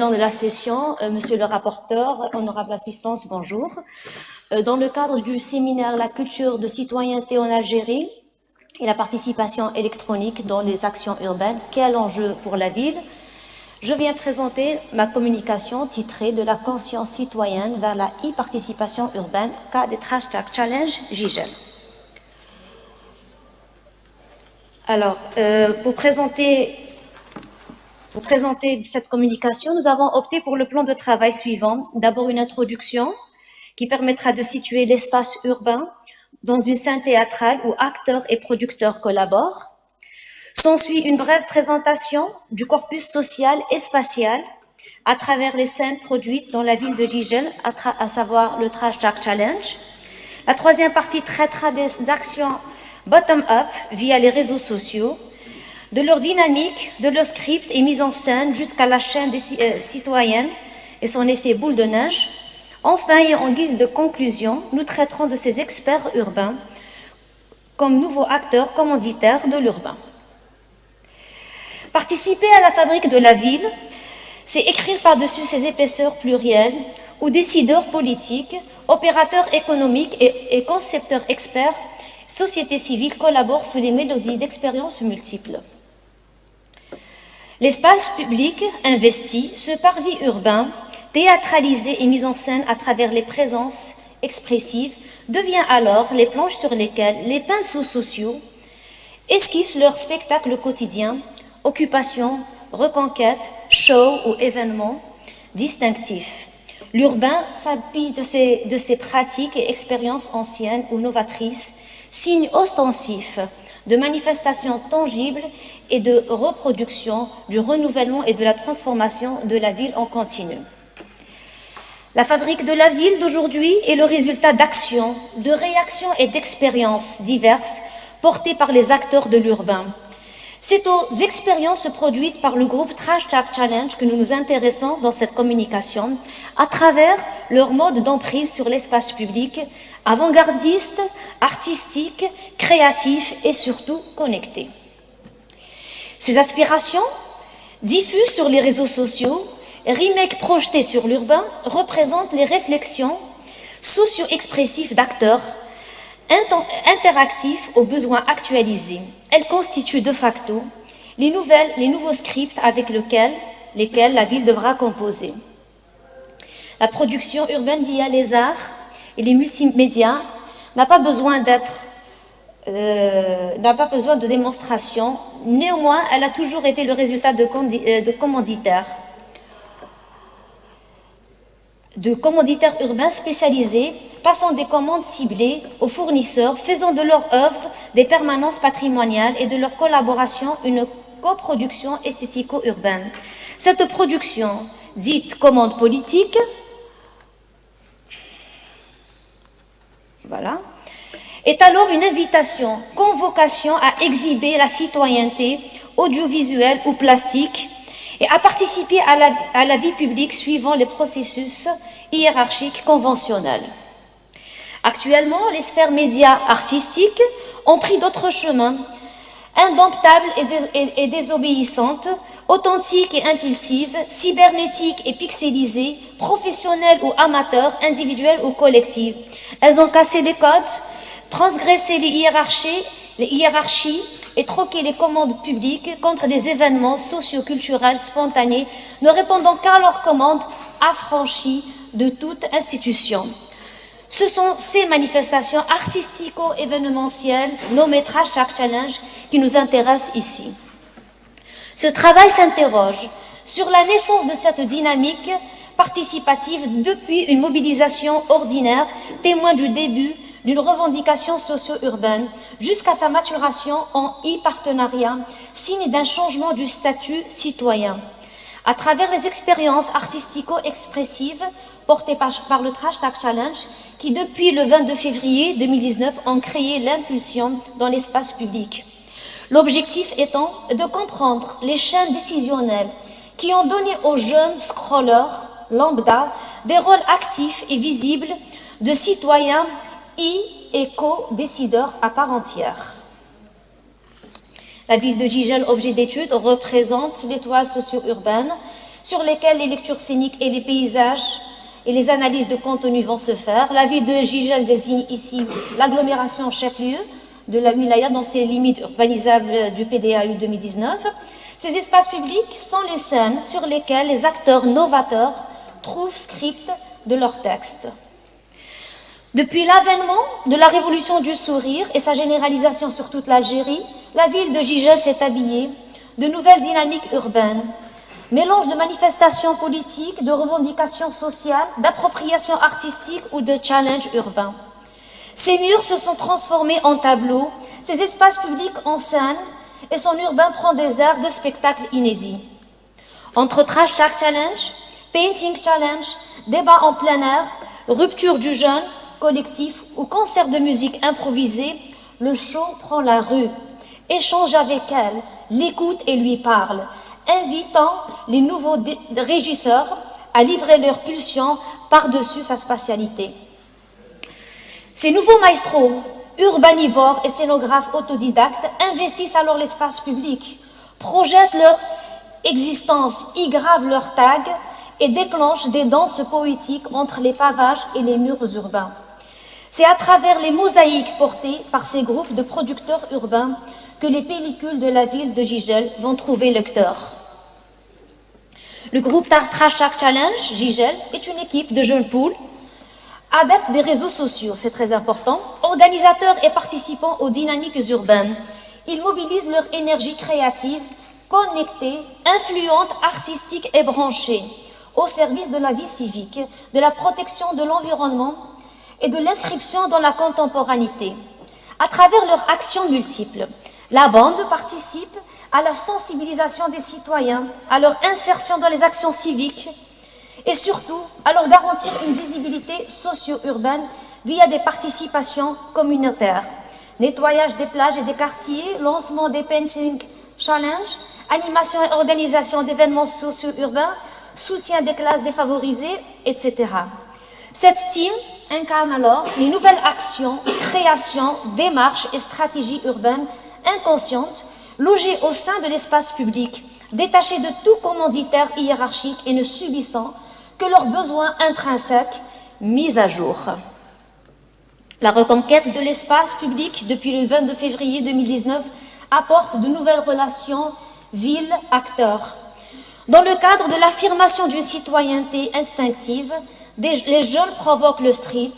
De la session, monsieur le rapporteur, honorable assistance, bonjour. Dans le cadre du séminaire La culture de citoyenneté en Algérie et la participation électronique dans les actions urbaines, quel enjeu pour la ville, je viens présenter ma communication titrée de la conscience citoyenne vers la e-participation urbaine, cas des hashtag challenge Gigel. Alors, pour présenter cette communication, nous avons opté pour le plan de travail suivant. D'abord, une introduction qui permettra de situer l'espace urbain dans une scène théâtrale où acteurs et producteurs collaborent. S'ensuit une brève présentation du corpus social et spatial à travers les scènes produites dans la ville de Gigel, à savoir le Hashtag Challenge. La troisième partie traitera des actions bottom-up via les réseaux sociaux, de leur dynamique, de leur script et mise en scène jusqu'à la chaîne des citoyennes et son effet boule de neige. Enfin, et en guise de conclusion, nous traiterons de ces experts urbains comme nouveaux acteurs commanditaires de l'urbain. Participer à la fabrique de la ville, c'est écrire par-dessus ces épaisseurs plurielles où décideurs politiques, opérateurs économiques et concepteurs experts, société civile collaborent sous les mélodies d'expériences multiples. L'espace public investi, ce parvis urbain, théâtralisé et mis en scène à travers les présences expressives, devient alors les planches sur lesquelles les pinceaux sociaux esquissent leur spectacle quotidien, occupation, reconquête, show ou événements distinctifs. L'urbain s'appuie de ces pratiques et expériences anciennes ou novatrices, signe ostensif de manifestations tangibles et de reproduction du renouvellement et de la transformation de la ville en continu. La fabrique de la ville d'aujourd'hui est le résultat d'actions, de réactions et d'expériences diverses portées par les acteurs de l'urbain. C'est aux expériences produites par le groupe Hashtag Challenge que nous nous intéressons dans cette communication à travers leur mode d'emprise sur l'espace public, avant-gardiste, artistique, créatif et surtout connecté. Ces aspirations, diffuses sur les réseaux sociaux, remakes projetés sur l'urbain, représentent les réflexions socio-expressives d'acteurs interactifs aux besoins actualisés. Elles constituent de facto les nouveaux scripts avec lesquels la ville devra composer. La production urbaine via les arts et les multimédias n'a pas besoin de démonstration. Néanmoins, elle a toujours été le résultat de commanditaires urbains spécialisés, passant des commandes ciblées aux fournisseurs, faisant de leur œuvre des permanences patrimoniales et de leur collaboration une coproduction esthético-urbaine. Cette production, dite commande politique, est alors une invitation, convocation à exhiber la citoyenneté audiovisuelle ou plastique et à participer à la vie publique suivant les processus hiérarchiques conventionnels. Actuellement, les sphères médias artistiques ont pris d'autres chemins, indomptables et désobéissantes, authentiques et impulsives, cybernétiques et pixelisées, professionnelles ou amateurs, individuelles ou collectives. Elles ont cassé les codes, transgressé les hiérarchies et troqué les commandes publiques contre des événements socio-culturels spontanés, ne répondant qu'à leurs commandes affranchies de toute institution. Ce sont ces manifestations artistico-événementielles nommées Hashtag Challenge qui nous intéressent ici. Ce travail s'interroge sur la naissance de cette dynamique participative depuis une mobilisation ordinaire, témoin du début d'une revendication socio-urbaine, jusqu'à sa maturation en e-partenariat, signe d'un changement du statut citoyen. À travers les expériences artistico-expressives portées par le Hashtag Challenge, qui depuis le 22 février 2019 ont créé l'impulsion dans l'espace public. L'objectif étant de comprendre les chaînes décisionnelles qui ont donné aux jeunes scrollers lambda des rôles actifs et visibles de citoyens et co-décideurs à part entière. La ville de Gigel, objet d'étude, représente l'étoile socio-urbaine sur lesquels les lectures scéniques et les paysages et les analyses de contenu vont se faire. La ville de Jijel désigne ici l'agglomération chef-lieu de la wilaya dans ses limites urbanisables du PDAU 2019. Ces espaces publics sont les scènes sur lesquelles les acteurs novateurs trouvent script de leurs textes. Depuis l'avènement de la révolution du sourire et sa généralisation sur toute l'Algérie, la ville de Jijel s'est habillée de nouvelles dynamiques urbaines, mélange de manifestations politiques, de revendications sociales, d'appropriation artistique ou de challenges urbains. Ces murs se sont transformés en tableaux, ces espaces publics en scène, et son urbain prend des airs de spectacles inédits. Entre Trash Talk Challenge, Painting Challenge, débats en plein air, rupture du jeûne collectif ou concert de musique improvisé, le show prend la rue, échange avec elle, l'écoute et lui parle, invitant les nouveaux régisseurs à livrer leurs pulsions par-dessus sa spatialité. Ces nouveaux maestros, urbanivores et scénographes autodidactes investissent alors l'espace public, projettent leur existence, y gravent leurs tags et déclenchent des danses poétiques entre les pavages et les murs urbains. C'est à travers les mosaïques portées par ces groupes de producteurs urbains que les pellicules de la ville de Jijel vont trouver lecteur. Le groupe Trash Talk Challenge, Jijel, est une équipe de jeunes poules, adeptes des réseaux sociaux, c'est très important, organisateurs et participants aux dynamiques urbaines. Ils mobilisent leur énergie créative, connectée, influente, artistique et branchée, au service de la vie civique, de la protection de l'environnement et de l'inscription dans la contemporanité. À travers leurs actions multiples, la bande participe à la sensibilisation des citoyens, à leur insertion dans les actions civiques et surtout à leur garantir une visibilité socio-urbaine via des participations communautaires. Nettoyage des plages et des quartiers, lancement des Painting Challenge, animation et organisation d'événements socio-urbains, soutien des classes défavorisées, etc. Cette team incarne alors les nouvelles actions, créations, démarches et stratégies urbaines inconscientes, logées au sein de l'espace public, détachées de tout commanditaire hiérarchique et ne subissant que leurs besoins intrinsèques mis à jour. La reconquête de l'espace public depuis le 22 février 2019 apporte de nouvelles relations ville-acteur. Dans le cadre de l'affirmation d'une citoyenneté instinctive, les jeunes provoquent le street,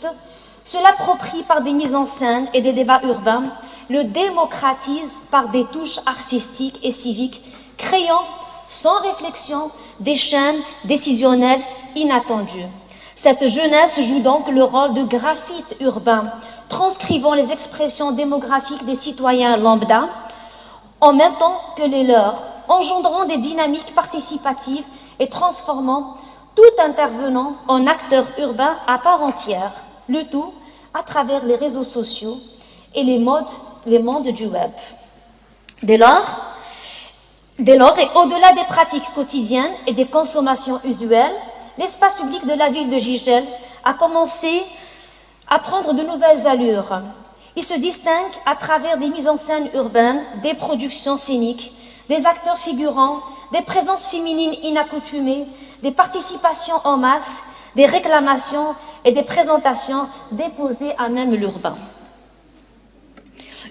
se l'approprient par des mises en scène et des débats urbains, le démocratisent par des touches artistiques et civiques, créant sans réflexion des chaînes décisionnelles inattendues. Cette jeunesse joue donc le rôle de graphite urbain, transcrivant les expressions démographiques des citoyens lambda, en même temps que les leurs, engendrant des dynamiques participatives et transformant tout intervenant en acteur urbain à part entière, le tout à travers les réseaux sociaux et les mondes du web. Dès lors, et au-delà des pratiques quotidiennes et des consommations usuelles, l'espace public de la ville de Jijel a commencé à prendre de nouvelles allures. Il se distingue à travers des mises en scène urbaines, des productions scéniques, des acteurs figurants, des présences féminines inaccoutumées, des participations en masse, des réclamations et des présentations déposées à même l'urbain.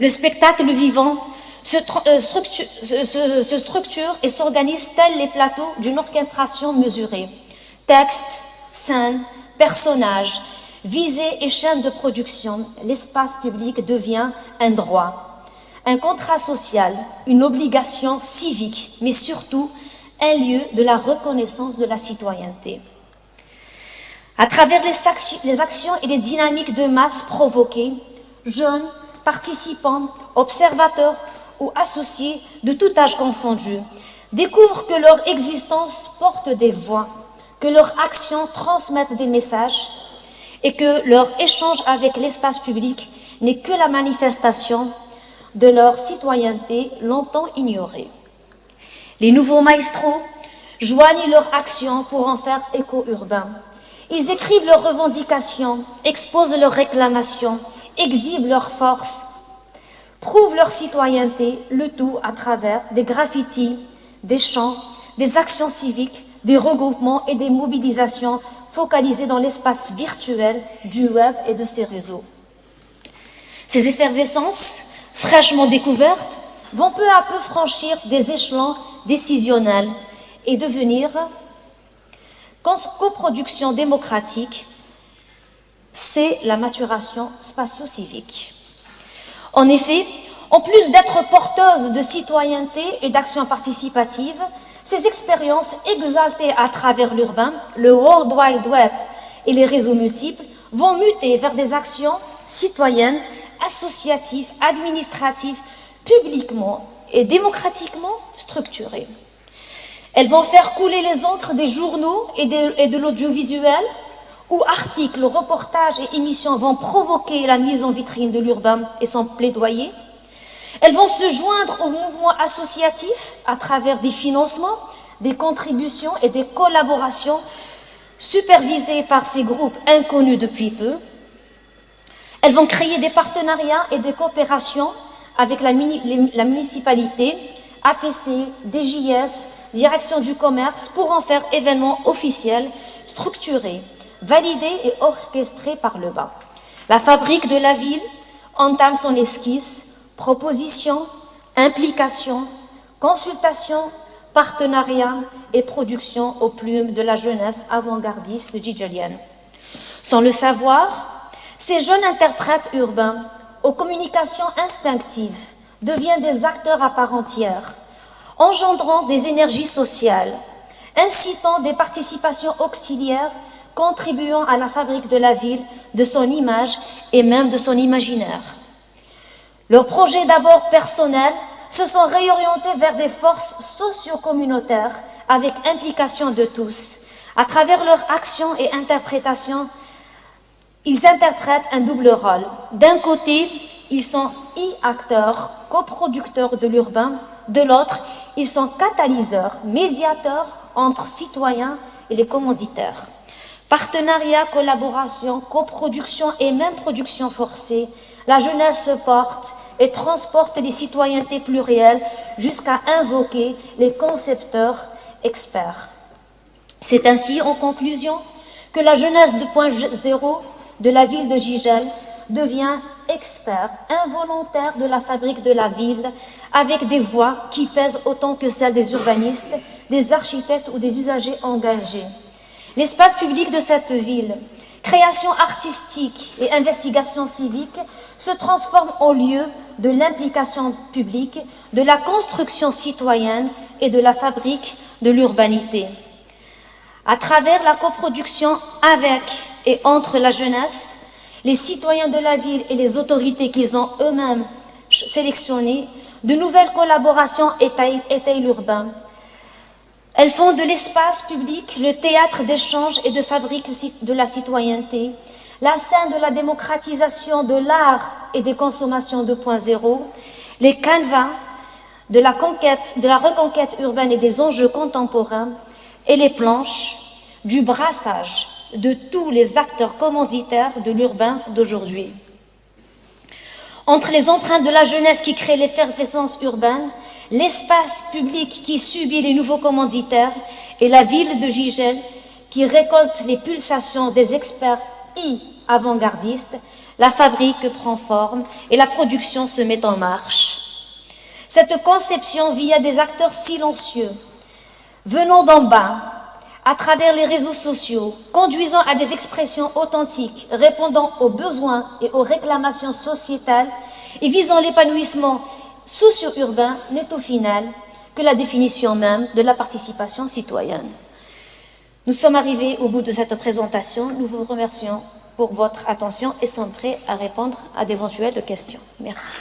Le spectacle vivant se structure et s'organise tels les plateaux d'une orchestration mesurée. Texte, scène, personnages, visée et chaîne de production, l'espace public devient un droit, un contrat social, une obligation civique, mais surtout un lieu de la reconnaissance de la citoyenneté. À travers les actions et les dynamiques de masse provoquées, jeunes, participants, observateurs ou associés de tout âge confondu, découvrent que leur existence porte des voix, que leurs actions transmettent des messages et que leur échange avec l'espace public n'est que la manifestation de leur citoyenneté longtemps ignorée. Les nouveaux maestros joignent leurs actions pour en faire écho urbain. Ils écrivent leurs revendications, exposent leurs réclamations, exhibent leurs forces, prouvent leur citoyenneté, le tout à travers des graffitis, des chants, des actions civiques, des regroupements et des mobilisations focalisées dans l'espace virtuel du web et de ses réseaux. Ces effervescences, fraîchement découvertes, vont peu à peu franchir des échelons décisionnels et devenir coproduction démocratique. C'est la maturation spatio-civique. En effet, en plus d'être porteuses de citoyenneté et d'action participative, ces expériences exaltées à travers l'urbain, le World Wide Web et les réseaux multiples vont muter vers des actions citoyennes, associatives, administratives, publiquement et démocratiquement structurées. Elles vont faire couler les encres des journaux et de l'audiovisuel, où articles, reportages et émissions vont provoquer la mise en vitrine de l'urbain et son plaidoyer. Elles vont se joindre au mouvement associatif à travers des financements, des contributions et des collaborations supervisées par ces groupes inconnus depuis peu. Elles vont créer des partenariats et des coopérations avec la municipalité, APC, DJS, Direction du commerce, pour en faire événements officiels, structurés, validés et orchestrés par le bas. La fabrique de la ville entame son esquisse, proposition, implication, consultation, partenariat et production aux plumes de la jeunesse avant-gardiste djidjalienne. Sans le savoir, ces jeunes interprètes urbains aux communications instinctives deviennent des acteurs à part entière, engendrant des énergies sociales, incitant des participations auxiliaires, contribuant à la fabrique de la ville, de son image et même de son imaginaire. Leurs projets d'abord personnels se sont réorientés vers des forces socio-communautaires avec implication de tous. À travers leur action et interprétation, ils interprètent un double rôle. D'un côté, ils sont acteurs, coproducteurs de l'urbain. De l'autre, ils sont catalyseurs, médiateurs entre citoyens et les commanditaires. Partenariat, collaboration, coproduction et même production forcée, la jeunesse se porte et transporte les citoyennetés plurielles jusqu'à invoquer les concepteurs experts. C'est ainsi, en conclusion, que la jeunesse 2.0 de la ville de Jijel devient expert involontaire de la fabrique de la ville, avec des voix qui pèsent autant que celles des urbanistes, des architectes ou des usagers engagés. L'espace public de cette ville, création artistique et investigation civique, se transforme en lieu de l'implication publique, de la construction citoyenne et de la fabrique de l'urbanité. À travers la coproduction avec et entre la jeunesse, les citoyens de la ville et les autorités qu'ils ont eux-mêmes sélectionnées, de nouvelles collaborations étayent l'urbain. Elles font de l'espace public le théâtre d'échange et de fabrique de la citoyenneté, la scène de la démocratisation de l'art et des consommations 2.0, les canevas de la reconquête urbaine et des enjeux contemporains, et les planches du brassage de tous les acteurs commanditaires de l'urbain d'aujourd'hui. Entre les empreintes de la jeunesse qui crée l'effervescence urbaine, l'espace public qui subit les nouveaux commanditaires et la ville de Jijel qui récolte les pulsations des experts avant-gardistes, la fabrique prend forme et la production se met en marche. Cette conception via des acteurs silencieux, venant d'en bas, à travers les réseaux sociaux, conduisant à des expressions authentiques, répondant aux besoins et aux réclamations sociétales et visant l'épanouissement socio-urbain, n'est au final que la définition même de la participation citoyenne. Nous sommes arrivés au bout de cette présentation. Nous vous remercions pour votre attention et sommes prêts à répondre à d'éventuelles questions. Merci.